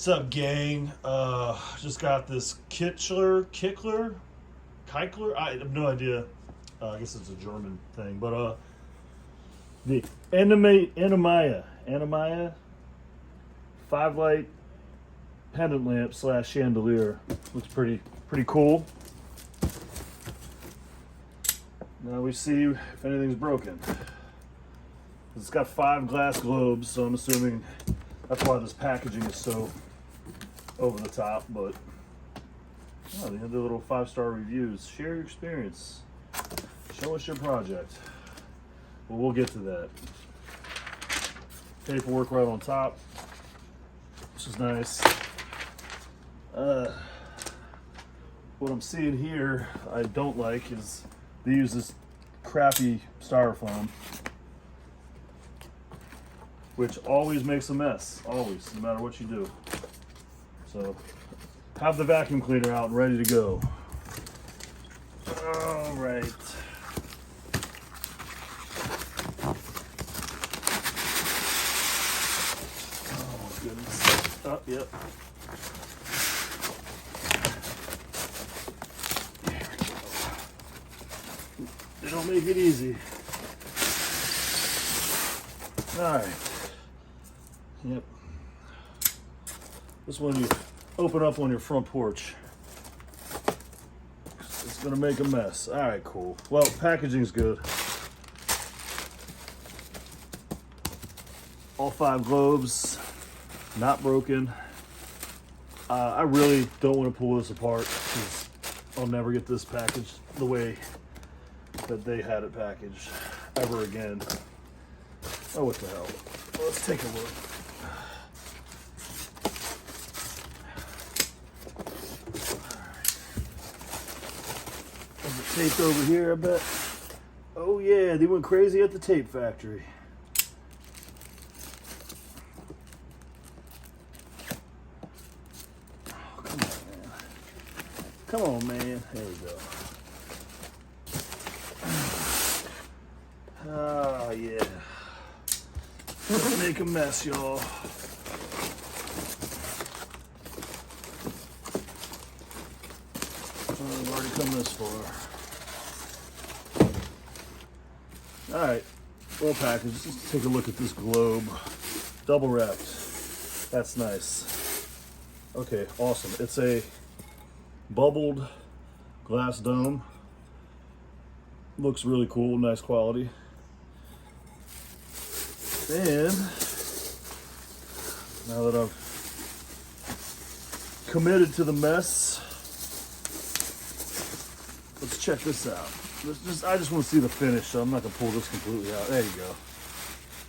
What's up, gang? Just got this Kichler. I have no idea. I guess it's a German thing, but the Anamaya 5-light pendant lamp / chandelier. Looks pretty cool. Now we see if anything's broken. It's got 5 glass globes, so I'm assuming that's why this packaging is so over the top, but oh, they have the little 5-star reviews. Share your experience. Show us your project. Well, we'll get to that. Paperwork right on top, which is nice. What I'm seeing here I don't like is they use this crappy styrofoam, which always makes a mess, always, no matter what you do. So have the vacuum cleaner out and ready to go. All right. Oh goodness. Oh, yep. There we go. They don't make it easy. All right. Yep. This one you open up on your front porch. It's gonna make a mess. All right, cool. Well, packaging's good. All 5 globes, not broken. I really don't want to pull this apart because I'll never get this packaged the way that they had it packaged ever again. Oh, what the hell? Well, let's take a look. Taped over here, I bet. Oh yeah, they went crazy at the tape factory. Oh, come on, man. Come on, man. There we go. Oh yeah. Let's make a mess, y'all. Oh, I've already come this far. All right, well packaged. Let's take a look at this globe. Double wrapped. That's nice. Okay, awesome. It's a bubbled glass dome. Looks really cool, nice quality. And now that I've committed to the mess, let's check this out. I just want to see the finish, so I'm not going to pull this completely out. There you go.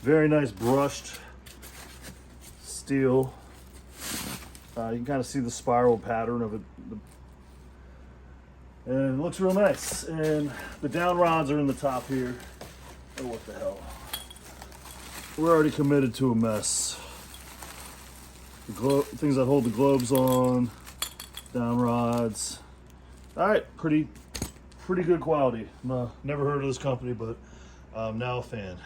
Very nice brushed steel. You can kind of see the spiral pattern of it. And it looks real nice. And the down rods are in the top here. Oh, what the hell. We're already committed to a mess. The things that hold the globes on, down rods. All right, pretty good quality. Never heard of this company, but I'm now a fan.